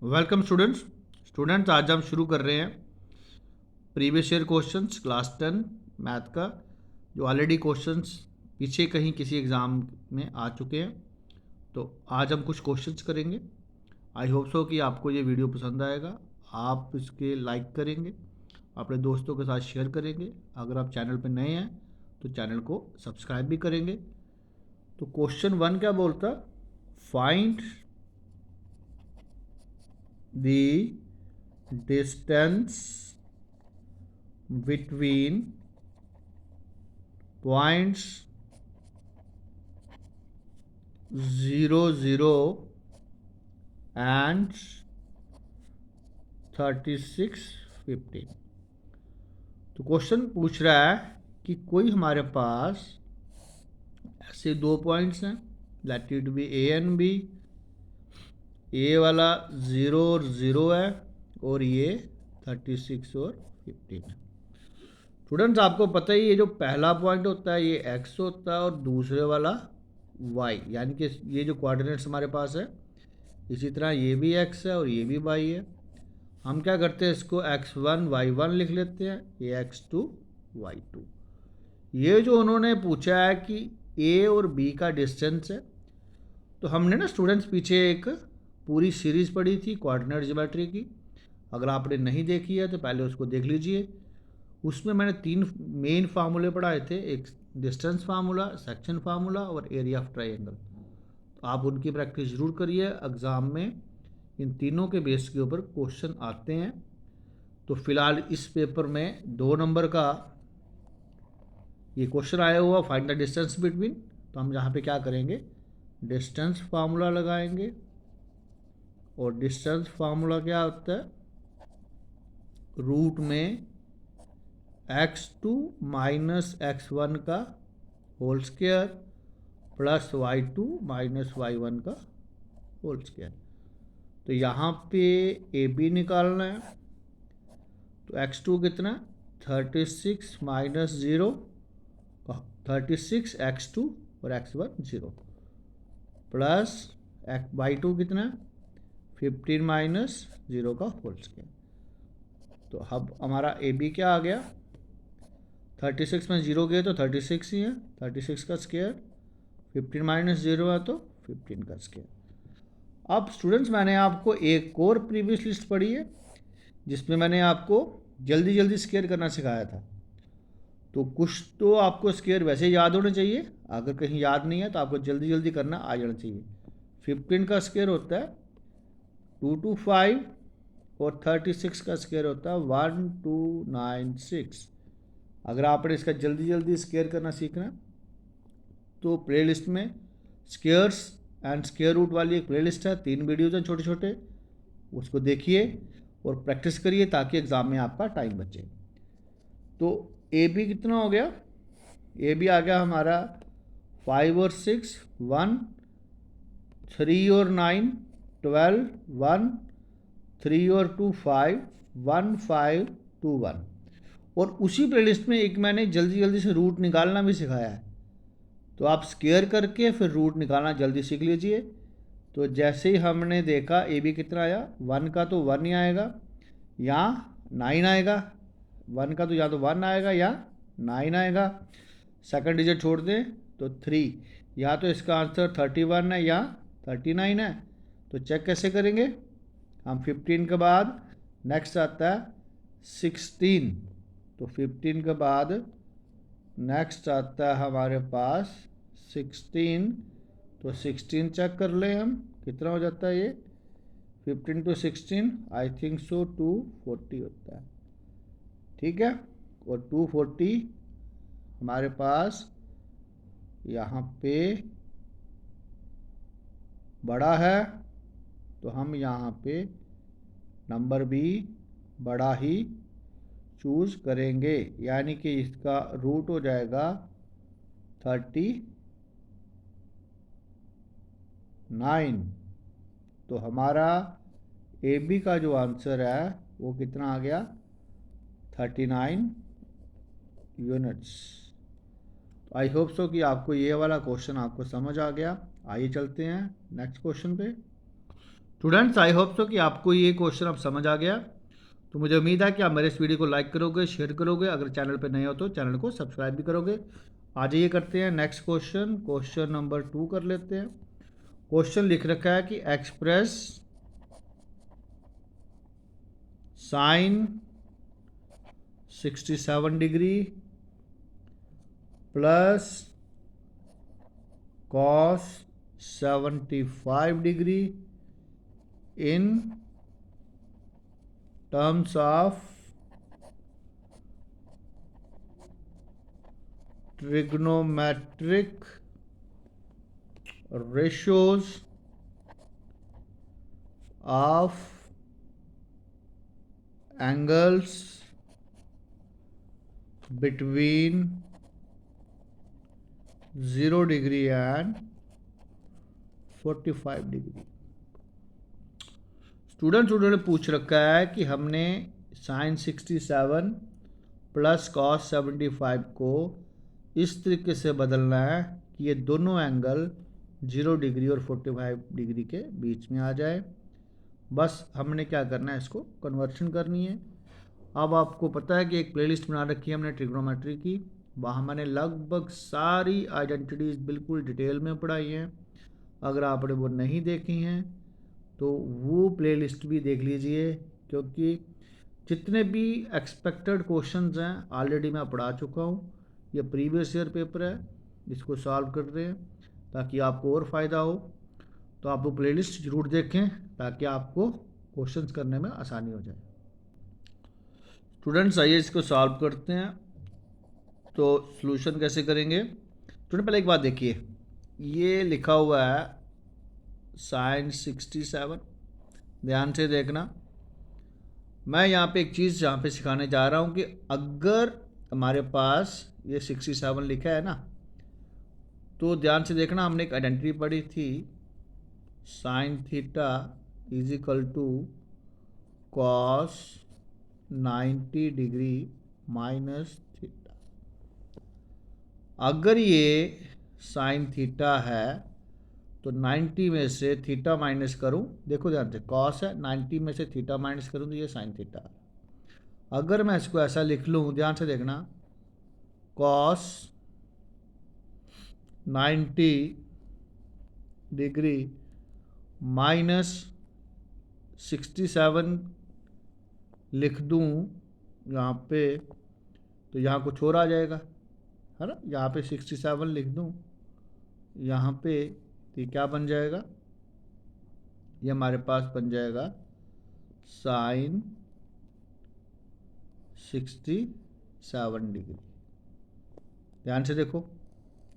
Welcome students आज हम शुरू कर रहे हैं previous year questions class 10 math का। जो ऑलरेडी क्वेश्चंस पीछे कहीं किसी एग्ज़ाम में आ चुके हैं, तो आज हम कुछ क्वेश्चंस करेंगे। आई होप सो कि आपको ये वीडियो पसंद आएगा। आप इसके लाइक करेंगे, अपने दोस्तों के साथ शेयर करेंगे। अगर आप चैनल पर नए हैं तो चैनल को सब्सक्राइब भी करेंगे। तो क्वेश्चन 1 क्या बोलता, find the distance between points 0, 0 and 36, 15। तो क्वेश्चन पूछ रहा है कि कोई हमारे पास ऐसे दो पॉइंट्स हैं, let it be A and B. A वाला 0 और 0 है और ये 36 और 15 है। स्टूडेंट्स आपको पता ही, ये जो पहला पॉइंट होता है ये एक्स होता है और दूसरे वाला वाई, यानी कि ये जो कोऑर्डिनेट्स हमारे पास है, इसी तरह ये भी एक्स है और ये भी वाई है। हम क्या करते हैं, इसको x1 y1 लिख लेते हैं, ये x2 y2। ये जो उन्होंने पूछा है कि ए और बी का डिस्टेंस है, तो हमने ना स्टूडेंट्स पीछे एक पूरी सीरीज़ पढ़ी थी कोऑर्डिनेट ज्योमेट्री की। अगर आपने नहीं देखी है तो पहले उसको देख लीजिए। उसमें मैंने 3 मेन फार्मूले पढ़ाए थे, एक डिस्टेंस फार्मूला, सेक्शन फार्मूला और एरिया ऑफ ट्राइंगल। तो आप उनकी प्रैक्टिस ज़रूर करिए, एग्ज़ाम में इन तीनों के बेस के ऊपर क्वेश्चन आते हैं। तो फिलहाल इस पेपर में 2 नंबर का ये क्वेश्चन आया हुआ, फाइंड द डिस्टेंस बिटवीन। तो हम यहाँ पे क्या करेंगे, डिस्टेंस फार्मूला लगाएंगे। और डिस्टेंस फार्मूला क्या होता है, रूट में x2 माइनस x1 का whole square plus y2 minus y1 का होल स्क्वायर। तो यहाँ पे ए बी निकालना है। तो x2 कितना, 36 माइनस 0, 36 x2 और x1 0, प्लस y2 कितना, 15 माइनस 0 का होल स्क्वायर। तो अब हमारा ए बी क्या आ गया, 36 में 0 गए तो 36 ही है, 36 का स्क्वायर, 15 माइनस 0 है तो 15 का स्क्वायर। अब स्टूडेंट्स मैंने आपको एक और प्रीवियस लिस्ट पढ़ी है जिसमें मैंने आपको जल्दी जल्दी स्क्वायर करना सिखाया था। तो कुछ तो आपको स्क्वायर वैसे याद होने चाहिए, अगर कहीं याद नहीं है तो आपको जल्दी जल्दी करना आ जाना चाहिए। 15 का स्क्वायर होता है 225 और 36 का स्क्वायर होता है 1296। अगर आपने इसका जल्दी जल्दी स्क्वायर करना सीखना तो प्लेलिस्ट में स्क्वायर्स एंड स्क्वायर रूट वाली एक प्लेलिस्ट है, 3 वीडियोज़ हैं छोटे छोटे, उसको देखिए और प्रैक्टिस करिए ताकि एग्ज़ाम में आपका टाइम बचे। तो ए बी कितना हो गया, ए बी आ गया हमारा 5 और 6 1, 3 और 9 12 1, 3 और 2 5 1 5 2 1। और उसी प्लेलिस्ट में एक मैंने जल्दी जल्दी से रूट निकालना भी सिखाया है, तो आप स्क्वायर करके फिर रूट निकालना जल्दी सीख लीजिए। तो जैसे ही हमने देखा ए बी कितना आया, 1 का तो 1 ही आएगा या 9 आएगा, 1 का तो या तो 1 आएगा या 9 आएगा। सेकंड डिजिट छोड़ दें तो 3, या तो इसका आंसर 31 है या 39 है। तो चेक कैसे करेंगे हम, 15 के बाद नेक्स्ट आता है 16, तो 15 के बाद नेक्स्ट आता है हमारे पास 16। तो 16 चेक कर लें हम कितना हो जाता है, ये 15 to 16 आई थिंक सो 240 होता है, ठीक है। और 240 हमारे पास यहाँ पे बड़ा है, तो हम यहाँ पे नंबर भी बड़ा ही चूज़ करेंगे, यानी कि इसका रूट हो जाएगा 39। तो हमारा ए बी का जो आंसर है वो कितना आ गया, 39 यूनिट्स। तो आई होप सो कि आपको ये वाला क्वेश्चन आपको समझ आ गया। आइए चलते हैं नेक्स्ट क्वेश्चन पे। स्टूडेंट्स, आई होप सो कि आपको ये क्वेश्चन अब समझ आ गया। तो मुझे उम्मीद है कि आप मेरे इस वीडियो को लाइक करोगे, शेयर करोगे, अगर चैनल पर नए हो तो चैनल को सब्सक्राइब भी करोगे। आज ये करते हैं नेक्स्ट क्वेश्चन, क्वेश्चन नंबर 2 कर लेते हैं। क्वेश्चन लिख रखा है कि express sine 67 degree plus cos 75 degree in terms of trigonometric ratios of angles between 0 degree and 45 degree. Students उन्होंने पूछ रखा है कि हमने साइन 67 प्लस कॉस 75 को इस तरीके से बदलना है कि ये दोनों एंगल 0 डिग्री और 45 डिग्री के बीच में आ जाए। बस हमने क्या करना है, इसको कन्वर्शन करनी है। अब आपको पता है कि एक प्लेलिस्ट बना रखी है हमने ट्रिग्नोमेट्री की, वहाँ मैंने लगभग सारी आइडेंटिटीज़ बिल्कुल डिटेल में पढ़ाई हैं। अगर आपने वो नहीं देखी हैं तो वो प्लेलिस्ट भी देख लीजिए, क्योंकि जितने भी एक्सपेक्टेड क्वेश्चंस हैं ऑलरेडी मैं पढ़ा चुका हूँ। ये प्रीवियस ईयर पेपर है, इसको सॉल्व कर रहे हैं ताकि आपको और फ़ायदा हो। तो आप वो प्लेलिस्ट ज़रूर देखें ताकि आपको क्वेश्चंस करने में आसानी हो जाए। स्टूडेंट्स, आइए इसको सॉल्व करते हैं। तो सॉल्यूशन कैसे करेंगे? स्टूडेंट पहले एक बात देखिए, ये लिखा हुआ है साइन 67। ध्यान से देखना, मैं यहाँ पे एक चीज़ यहाँ पे सिखाने जा रहा हूँ कि अगर हमारे पास ये 67 लिखा है ना, तो ध्यान से देखना, हमने एक आइडेंटिटी पढ़ी थी, sine theta is equal to cos 90 degree minus theta. अगर ये साइन थीटा है तो 90 में से थीटा माइनस करूं, देखो ध्यान से, कॉस है, 90 में से थीटा माइनस करूं तो ये साइन थीटा। अगर मैं इसको ऐसा लिख लूं, ध्यान से देखना, कॉस 90 डिग्री माइनस 67 लिख दूं यहाँ पे, तो यहाँ कुछ और आ जाएगा, है ना। यहाँ पे 67 लिख दूं, यहाँ पे तो ये क्या बन जाएगा, ये हमारे पास बन जाएगा साइन 67 डिग्री। ध्यान से देखो,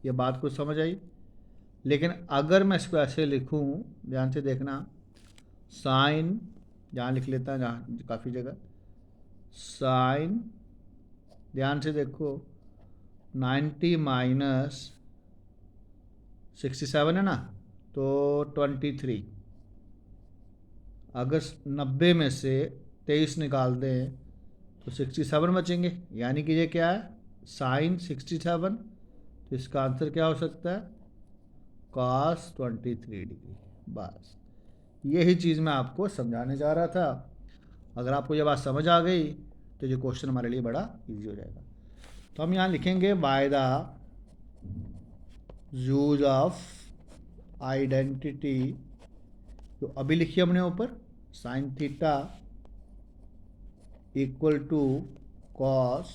ये बात कुछ समझ आई। लेकिन अगर मैं इसको ऐसे लिखूं, ध्यान से देखना, साइन, यहाँ लिख लेता है, जहाँ काफ़ी जगह साइन, ध्यान से देखो, 90 माइनस 67 है ना, तो 23। अगर 90 में से 23 निकाल दें तो 67 बचेंगे, यानी कि ये क्या है, साइन 67। तो इसका आंसर क्या हो सकता है, कॉस 23 डिग्री। बस यही चीज़ मैं आपको समझाने जा रहा था। अगर आपको ये बात समझ आ गई तो ये क्वेश्चन हमारे लिए बड़ा इजी हो जाएगा। तो हम यहाँ लिखेंगे by the use of identity, तो अभी लिखिए हमने ऊपर, sine theta equal to cos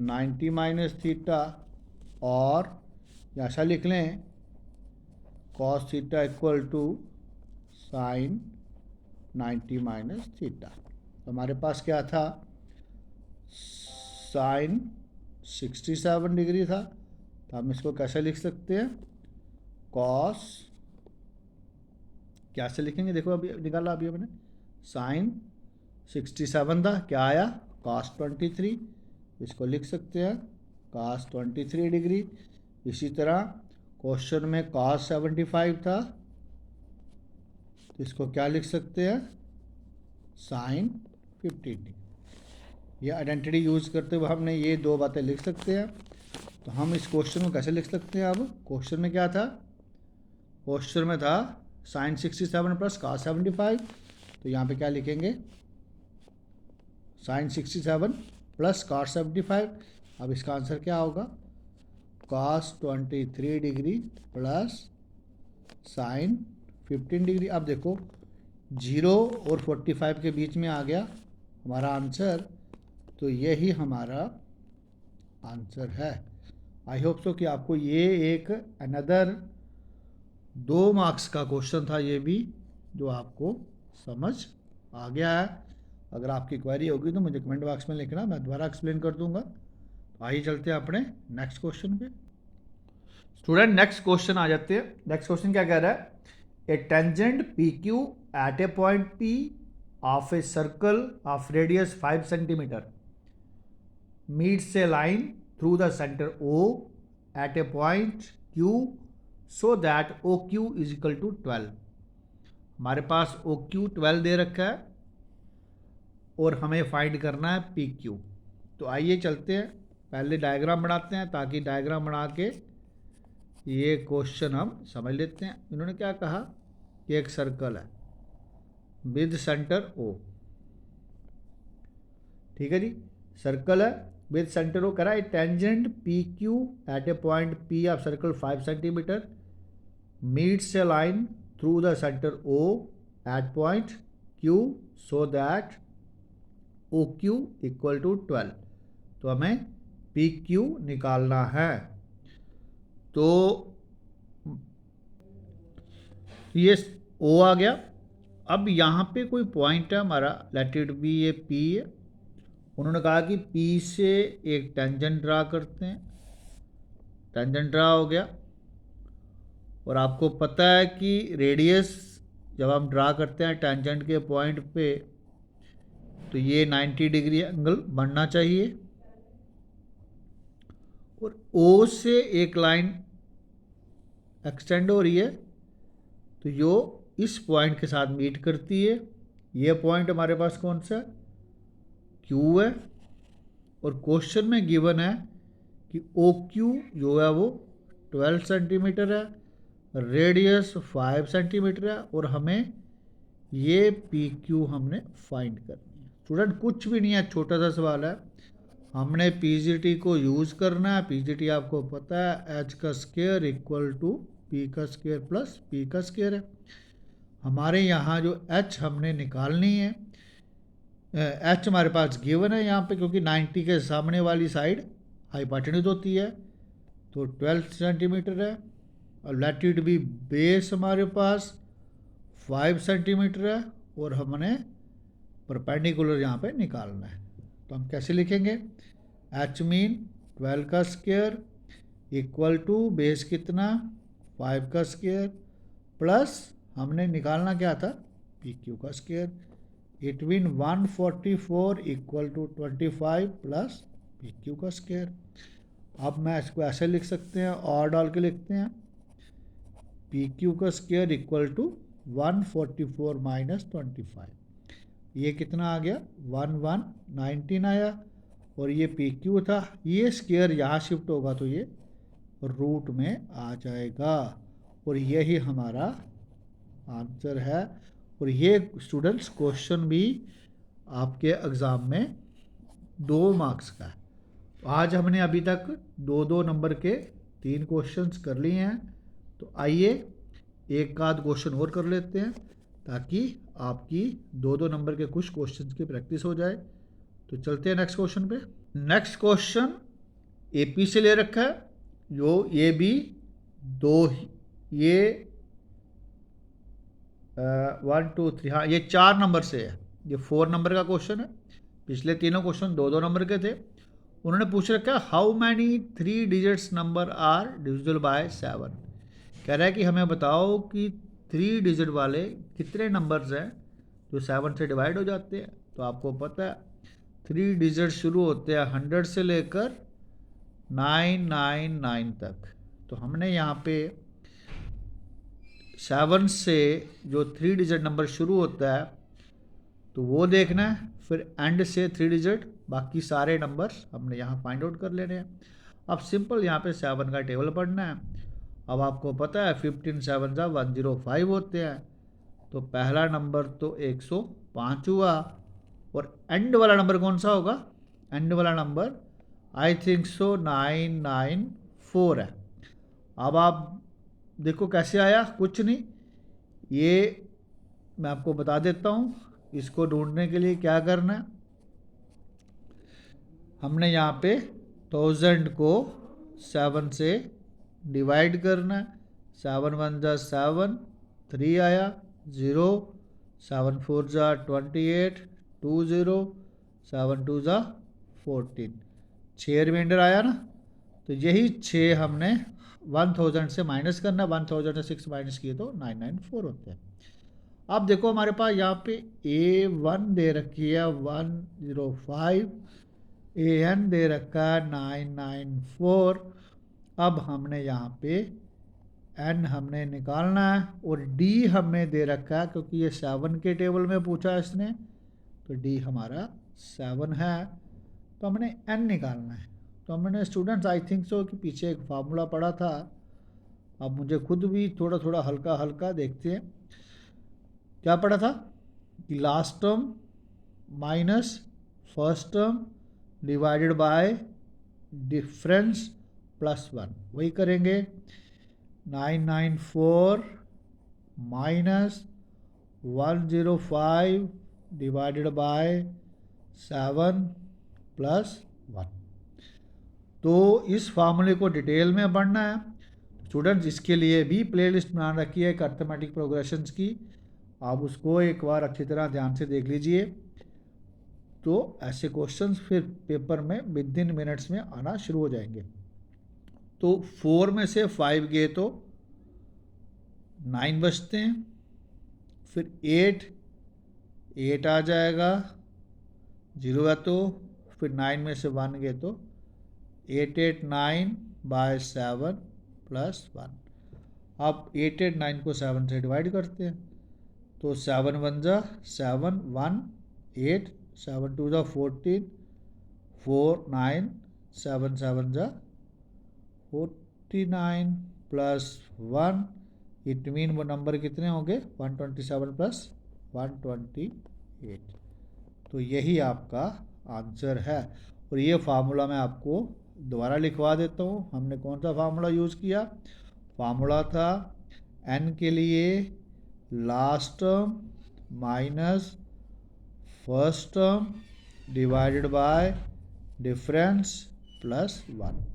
90 minus theta, और ऐसा लिख लें cos theta equal to sine 90 minus theta. तो हमारे पास क्या था, साइन 67 डिग्री था, तो हम इसको कैसे लिख सकते हैं, कॉस, कैसे लिखेंगे, देखो अभी निकाला अभी हमने, साइन 67 था, क्या आया, कॉस 23। इसको लिख सकते हैं कॉस 23 डिग्री। इसी तरह क्वेश्चन में कॉस 75 था, तो इसको क्या लिख सकते हैं, साइन 15 डिग्री। ये आइडेंटिटी यूज़ करते हुए हमने ये दो बातें लिख सकते हैं। तो हम इस क्वेश्चन को कैसे लिख सकते हैं, अब क्वेश्चन में क्या था, क्वेश्चन में था साइन 67 प्लस कॉस 75, तो यहाँ पे क्या लिखेंगे, साइन 67 प्लस कॉस 75। अब इसका आंसर क्या होगा, cos 23 degree plus sign 15 degree. अब देखो 0 और 45 के बीच में आ गया हमारा आंसर, तो यही हमारा आंसर है। आई होप सो कि आपको ये एक अनदर 2 मार्क्स का क्वेश्चन था, ये भी जो आपको समझ आ गया है। अगर आपकी क्वेरी होगी तो मुझे कमेंट बॉक्स में लिखना, मैं दोबारा एक्सप्लेन कर दूंगा। तो आइए चलते हैं अपने नेक्स्ट क्वेश्चन पे। स्टूडेंट नेक्स्ट क्वेश्चन आ जाते हैं। नेक्स्ट क्वेश्चन क्या कह रहा है, a tangent P Q at a point P of a circle of radius 5 centimetre meets a line through the centre O at a point Q so that OQ is equal to 12। हमारे पास OQ 12 दे रखा है और हमें find करना है PQ। तो आइए चलते हैं, पहले डायग्राम बनाते हैं ताकि डायग्राम बना के ये क्वेश्चन हम समझ लेते हैं। इन्होंने क्या कहा कि एक सर्कल है विद सेंटर O, ठीक है जी, सर्कल है विद सेंटर O, करा tangent P Q at a point P of circle 5 centimetre meets a line through the centre O at point Q so that OQ equal to 12। तो हमें PQ निकालना है। तो ये O आ गया। अब यहाँ पे कोई पॉइंट है हमारा, लेट इट बी ये P है। उन्होंने कहा कि P से एक टेंजेंट ड्रा करते हैं, टेंजेंट ड्रा हो गया। और आपको पता है कि रेडियस जब हम ड्रा करते हैं टेंजेंट के पॉइंट पे, तो ये 90 डिग्री एंगल बनना चाहिए। और O से एक लाइन एक्सटेंड हो रही है, तो यो इस पॉइंट के साथ मीट करती है। ये पॉइंट हमारे पास कौन सा है, Q है। और क्वेश्चन में गिवन है कि OQ जो है वो 12 सेंटीमीटर है, रेडियस 5 सेंटीमीटर है, और हमें ये PQ हमने फाइंड करनी है। स्टूडेंट कुछ भी नहीं है, छोटा सा सवाल है, हमने PGT को यूज़ करना है। PGT आपको पता है h का स्क्वायर इक्वल टू p का स्क्वायर प्लस p का स्क्वायर है। हमारे यहाँ जो h हमने निकालनी है, h हमारे पास गिवन है यहाँ पे, क्योंकि 90 के सामने वाली साइड हाइपोटेन्यूज होती है, तो 12 सेंटीमीटर है। और लेट इट बी बेस हमारे पास 5 सेंटीमीटर है, और हमने परपेंडिकुलर यहाँ पे निकालना है। तो हम कैसे लिखेंगे, h मीन 12 का स्क्वायर इक्वल टू बेस कितना 5 का स्क्वायर प्लस हमने निकालना क्या था PQ का square. It mean 144 equal to 25 plus PQ का स्क्वायर। अब मैं इसको ऐसे लिख सकते हैं, और डाल के लिखते हैं PQ का स्क्वायर इक्वल टू 144 माइनस 25, ये कितना आ गया 1119 आया। और ये PQ था, ये स्क्वायर यहाँ शिफ्ट होगा तो ये रूट में आ जाएगा, और यही हमारा आंसर है। और ये स्टूडेंट्स क्वेश्चन भी आपके एग्ज़ाम में 2 मार्क्स का है। तो आज हमने अभी तक 2-2 नंबर के 3 क्वेश्चंस कर लिए हैं। तो आइए एक आध क्वेश्चन और कर लेते हैं ताकि आपकी 2-2 नंबर के कुछ क्वेश्चंस की प्रैक्टिस हो जाए। तो चलते हैं नेक्स्ट क्वेश्चन पे। नेक्स्ट क्वेश्चन AP से ले रखा है, जो ये भी ये 1 2 3, हाँ ये 4 नंबर से है, ये 4 नंबर का क्वेश्चन है। पिछले तीनों क्वेश्चन 2-2 नंबर के थे। उन्होंने पूछ रखा है how many 3 digits number are divisible by 7। कह रहा है कि हमें बताओ कि 3 डिजिट वाले कितने नंबर्स हैं जो 7 से डिवाइड हो जाते हैं। तो आपको पता है 3 डिजिट शुरू होते हैं 100 से लेकर 999 तक। तो हमने यहाँ पे 7 से जो 3 डिजिट नंबर शुरू होता है तो वो देखना है, फिर एंड से 3 डिजिट बाकी सारे नंबर्स हमने यहाँ फाइंड आउट कर लेने हैं। अब सिंपल यहाँ पे 7 का टेबल पढ़ना है। अब आपको पता है 15 7 जा 105 होते हैं, तो पहला नंबर तो 105 हुआ। और एंड वाला नंबर कौन सा होगा? एंड वाला नंबर आई थिंक सो 994 है। अब आप देखो कैसे आया, कुछ नहीं, ये मैं आपको बता देता हूँ। इसको ढूंढने के लिए क्या करना है, हमने यहाँ पे 1000 को 7 से डिवाइड करना है। 7 1 जा 7, 3 आया, 0, 7 4 जा 28, 2 0, 7 2 जा 14, 6 रिमाइंडर आया ना। तो यही 6 हमने 1000 से माइनस करना, 1000 से 6 माइनस किए तो 994 होते हैं। अब देखो हमारे पास यहाँ पे A1 दे रखी है 105, AN दे रखा है 994। अब हमने यहाँ पे N हमने निकालना है, और D हमने दे रखा है क्योंकि ये 7 के टेबल में पूछा है इसने, तो D हमारा 7 है, तो हमने N निकालना है। तो हमने स्टूडेंट्स आई थिंक सो कि पीछे एक फार्मूला पढ़ा था, अब मुझे खुद भी थोड़ा थोड़ा हल्का हल्का देखते हैं क्या पढ़ा था कि last term minus first term divided by difference plus 1, वही करेंगे। 994 माइनस 105 डिवाइडेड बाय 7 प्लस 1। तो इस फार्मूले को डिटेल में पढ़ना है स्टूडेंट्स। इसके लिए भी प्लेलिस्ट बना रखी है अर्थमेटिक प्रोग्रेशंस की, आप उसको एक बार अच्छी तरह ध्यान से देख लीजिए। तो ऐसे क्वेश्चंस फिर पेपर में विद इन मिनट्स में आना शुरू हो जाएंगे। तो 4 में से 5 गए तो 9 बचते हैं, फिर 8 आ जाएगा, 0 है तो, फिर 9 में से 1 गए तो 8 8 9 बाय 7 प्लस 1। अब 8 8 9 को 7 से डिवाइड करते हैं, तो 7 1 जा 7, 1 8, 7 2 जा 14, 4 9, 7 7 जा 49 प्लस 1। इट मीन वो नंबर कितने होंगे 127 प्लस 128। तो यही आपका आंसर है। और ये फार्मूला मैं आपको दोबारा लिखवा देता हूँ। हमने कौन सा फार्मूला यूज़ किया? फार्मूला था n के लिए last term minus first term divided by difference plus 1।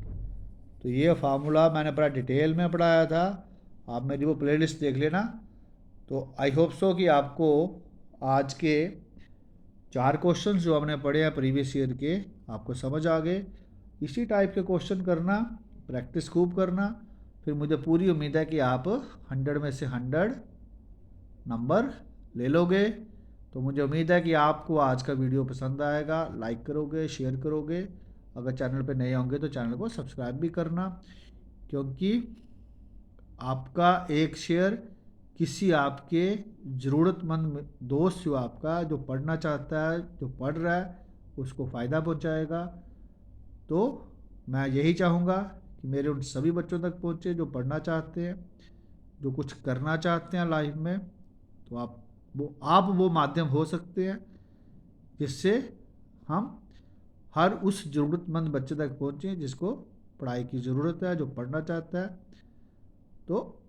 तो ये फार्मूला मैंने बड़ा डिटेल में पढ़ाया था, आप मेरी वो प्लेलिस्ट देख लेना। तो आई होप सो कि आपको आज के 4 क्वेश्चंस जो हमने पढ़े हैं प्रीवियस ईयर के, आपको समझ आ गए। इसी टाइप के क्वेश्चन करना, प्रैक्टिस खूब करना, फिर मुझे पूरी उम्मीद है कि आप 100 में से 100 नंबर ले लोगे। तो मुझे उम्मीद है कि आपको आज का वीडियो पसंद आएगा, लाइक करोगे, शेयर करोगे। अगर चैनल पे नए होंगे तो चैनल को सब्सक्राइब भी करना, क्योंकि आपका एक शेयर किसी आपके ज़रूरतमंद दोस्त जो आपका जो पढ़ना चाहता है, जो पढ़ रहा है, उसको फ़ायदा पहुंचाएगा। तो मैं यही चाहूँगा कि मेरे उन सभी बच्चों तक पहुँचे जो पढ़ना चाहते हैं, जो कुछ करना चाहते हैं लाइफ में। तो आप वो माध्यम हो सकते हैं जिससे हम हर उस ज़रूरतमंद बच्चे तक पहुँचें जिसको पढ़ाई की ज़रूरत है, जो पढ़ना चाहता है। तो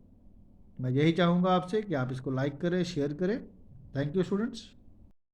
मैं यही चाहूँगा आपसे कि आप इसको लाइक करें, शेयर करें। Thank you students.